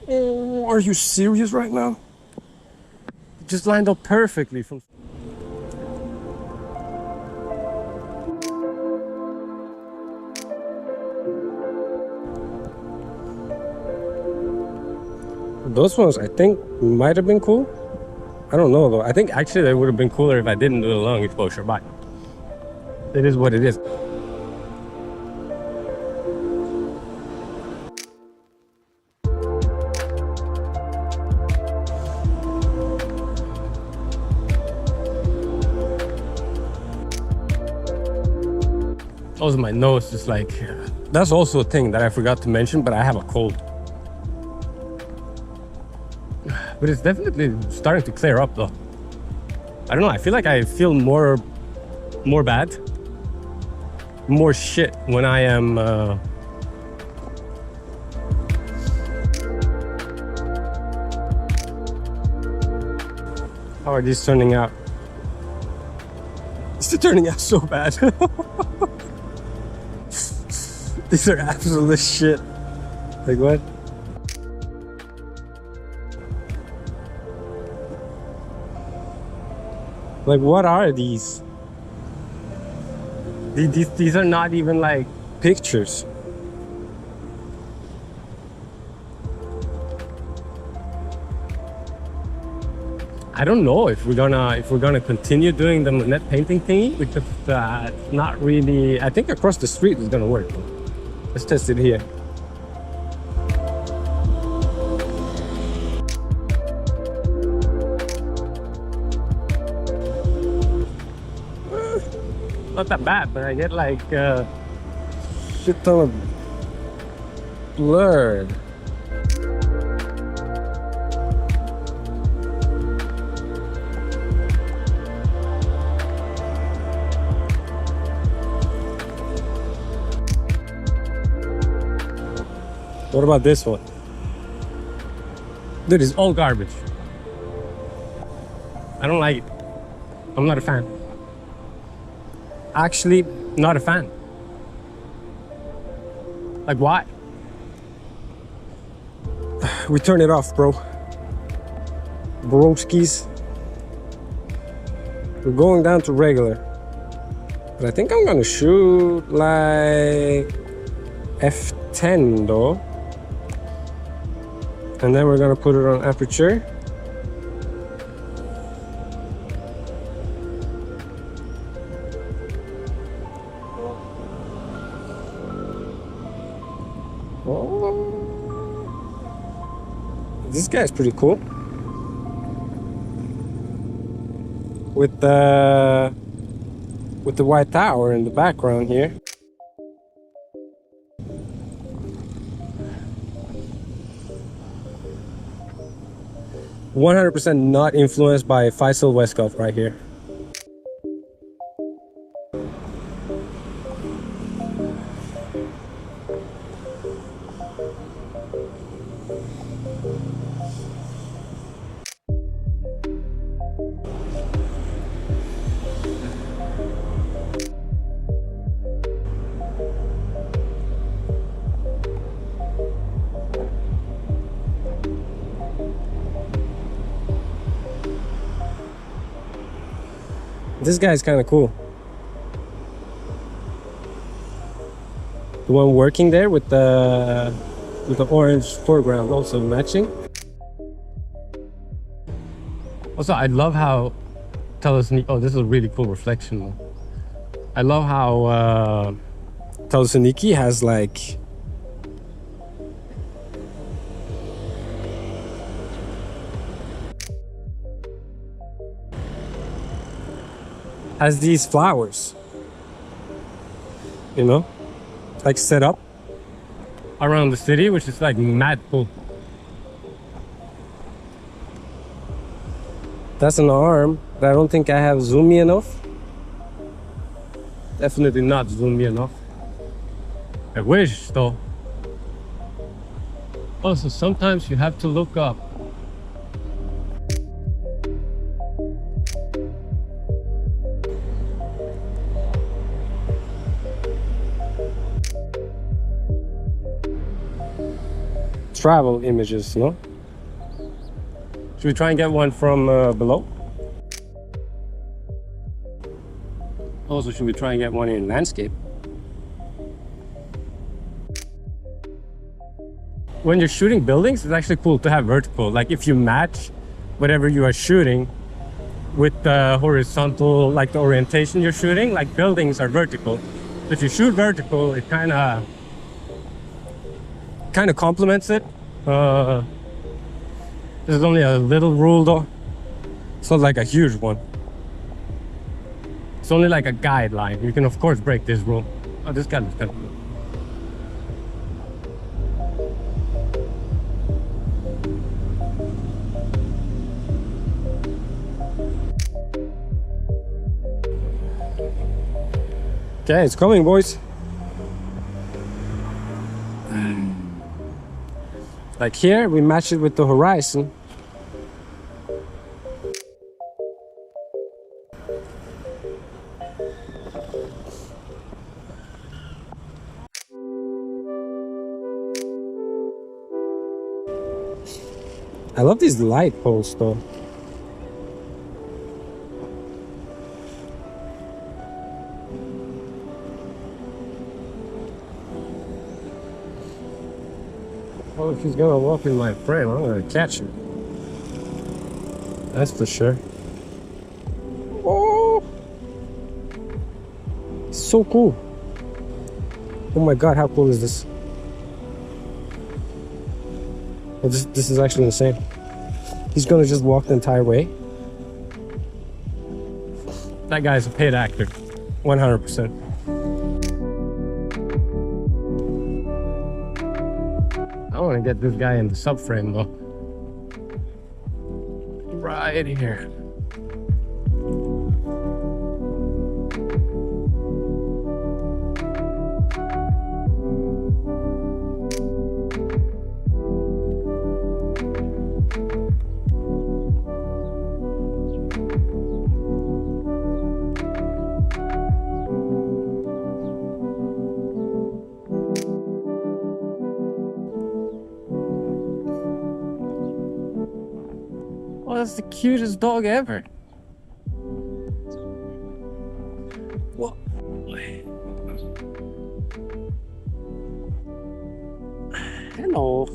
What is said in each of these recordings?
Oh, are you serious right now? It just lined up perfectly from... Those ones, I think, might have been cool. I don't know, though. I think, actually, they would have been cooler if I didn't do the long exposure, but it is what it is. Also, my nose is like... That's also a thing that I forgot to mention, but I have a cold. But it's definitely starting to clear up, though. I don't know, I feel like I feel more bad, more shit when I am how are these turning out? These are turning out so bad. These are absolute shit. Like what? Like, what are these? These are not even like pictures. I don't know if we're gonna continue doing the net painting thingy, because it's not really. I think across the street is gonna work. Let's test it here. Not that bad, but I get like shit ton of blurred. What about this one? Dude, it's all garbage. I don't like it. I'm not a fan. Actually, not a fan. Like, why? We turn it off, bro. Broskis. We're going down to regular. But I think I'm gonna shoot like F10 though. And then we're gonna put it on aperture. This guy's pretty cool. With the white tower in the background here. %100% not influenced by Faisal Westcott right here. This guy's kind of cool. The one working there with the orange foreground also matching. Also, I love how Thessaloniki. Oh, this is a really cool reflection. I love how Thessaloniki has like these flowers, you know, like set up around the city, which is like mad cool. That's an arm, but I don't think I have zoomy enough. Definitely not zoomy enough. I wish though. Also, sometimes you have to look up. travel images, no? Should we try and get one from below? Also, should we try and get one in landscape? When you're shooting buildings, it's actually cool to have vertical. Like if you match whatever you are shooting with the horizontal, like the orientation you're shooting, like buildings are vertical. If you shoot vertical, it kind of complements it. There's only a little rule though. It's not like a huge one. It's only like a guideline. You can of course break this rule. Oh, this guy looks kind of cool. Okay, it's coming, boys. Like here, we match it with the horizon. I love these light poles though. Oh, if he's gonna walk in my frame, I'm gonna catch him. That's for sure. Oh! So cool. Oh my god, how cool is this? Oh, this is actually insane. He's gonna just walk the entire way. That guy's a paid actor. 100%. I want to get this guy in the subframe though. Right here. Oh, that's the cutest dog ever. What? Hello.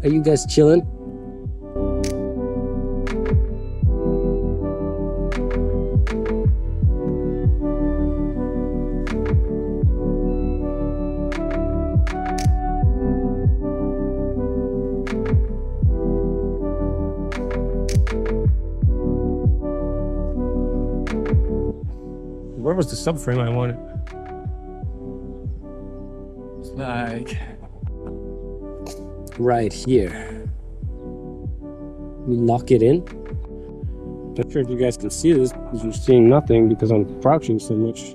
Are you guys chilling? Where was the subframe I wanted? It's like right here. We lock it in. Not sure if you guys can see this because you're seeing nothing because I'm crouching so much.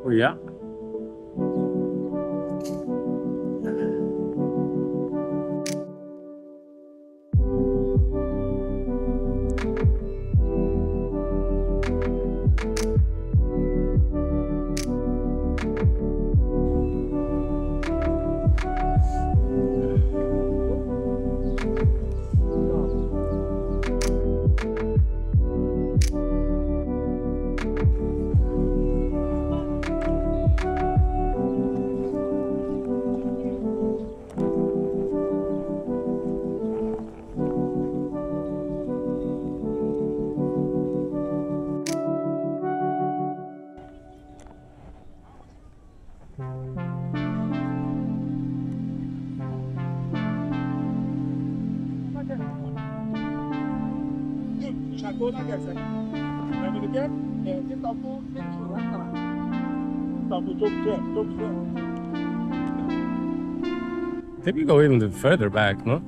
Oh yeah. Maybe you go even further back, no?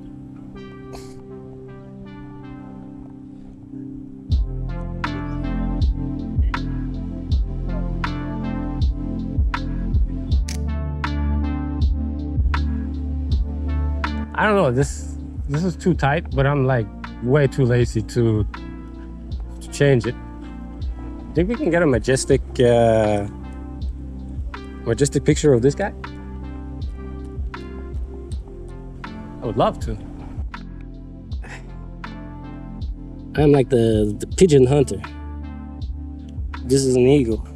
I don't know, this is too tight, but I'm like way too lazy to change it. I think we can get a majestic Majestic picture of this guy? I would love to. I'm like the pigeon hunter. This is an eagle.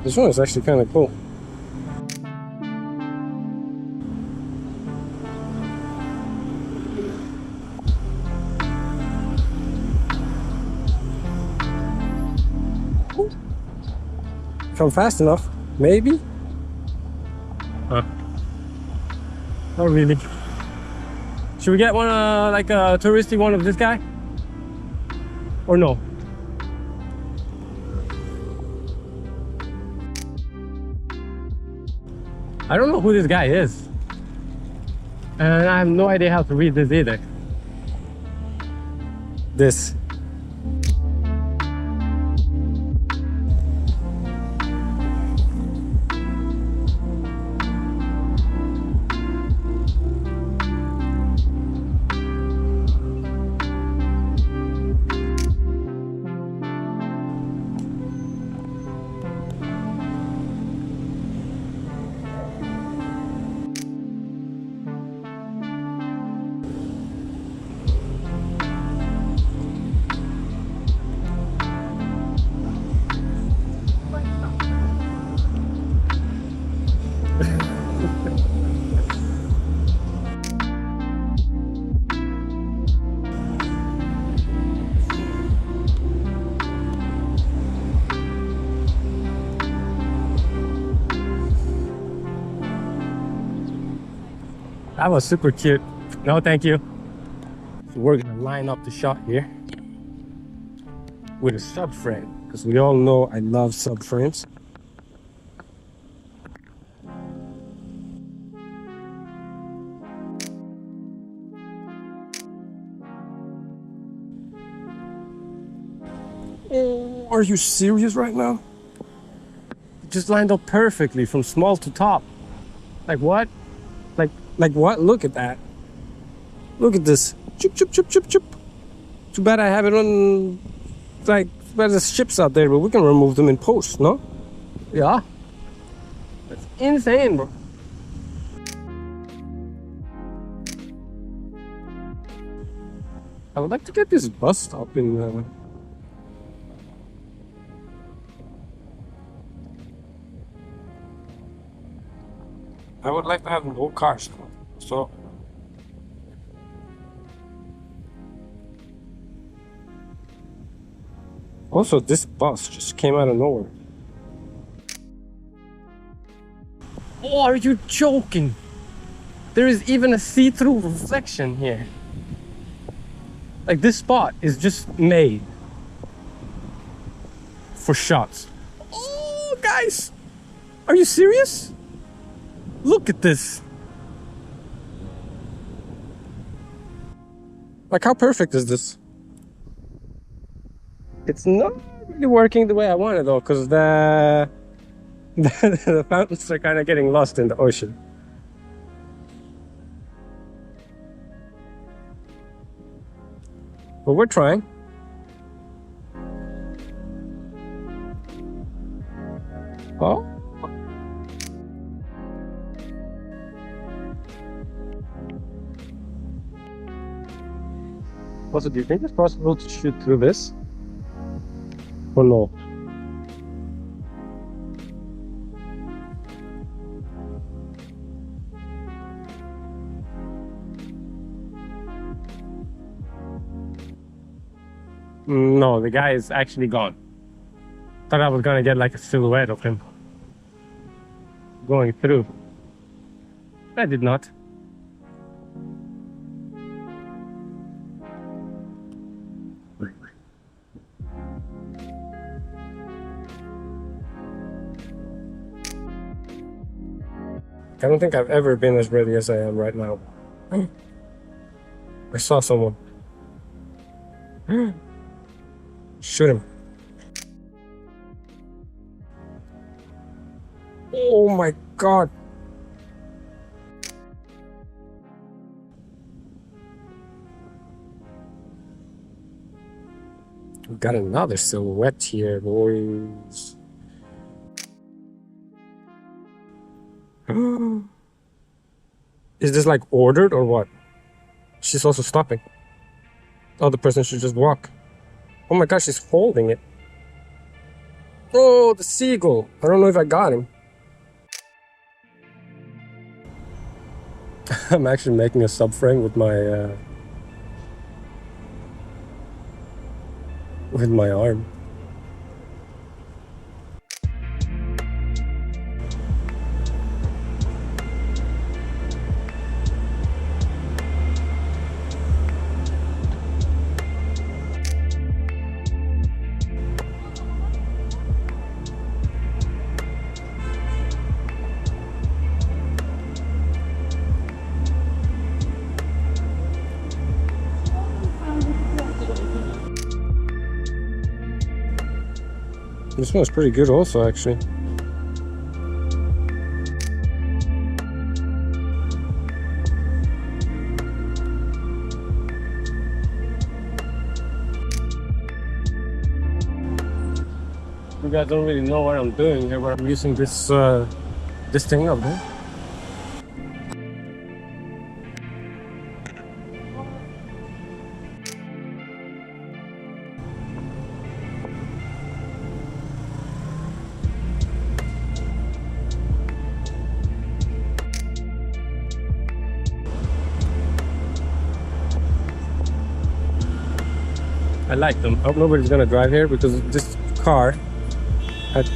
This one is actually kind of cool. If I'm fast enough, maybe? Huh. Not really. Should we get one, like a touristy one of this guy? Or no? I don't know who this guy is. And I have no idea how to read this either. This. That was super cute. No, thank you. So we're gonna line up the shot here with a subframe, because we all know I love subframes. Oh, are you serious right now? It just lined up perfectly from small to top. Like what? Like what? Look at that. Look at this. Chup, chup, chup, chup, chup. Too bad I have it on, like, too bad there's ships out there, but we can remove them in post, no? Yeah. That's insane, bro. I would like to get this bus stop in, I would like to have no cars. So also this bus just came out of nowhere. Oh, are you joking? There is even a see-through reflection here. Like this spot is just made for shots. Oh, guys, are you serious? Look at this. Like, how perfect is this? It's not really working the way I want it though, because the fountains are kind of getting lost in the ocean. But we're trying. Oh. Also, do you think it's possible to shoot through this? Or no? No, the guy is actually gone. Thought I was gonna get like a silhouette of him going through. I did not. I don't think I've ever been as ready as I am right now. I saw someone. Shoot him. Oh my god. We got another silhouette here, boys. Is this like ordered or what? She's also stopping. Oh, the person should just walk. Oh my gosh, she's holding it. Oh, the seagull. I don't know if I got him. I'm actually making a subframe with my arm. This one's pretty good also, actually. You guys don't really know what I'm doing here, but I'm using this this thing up there. I like them. I hope nobody's gonna drive here because this car had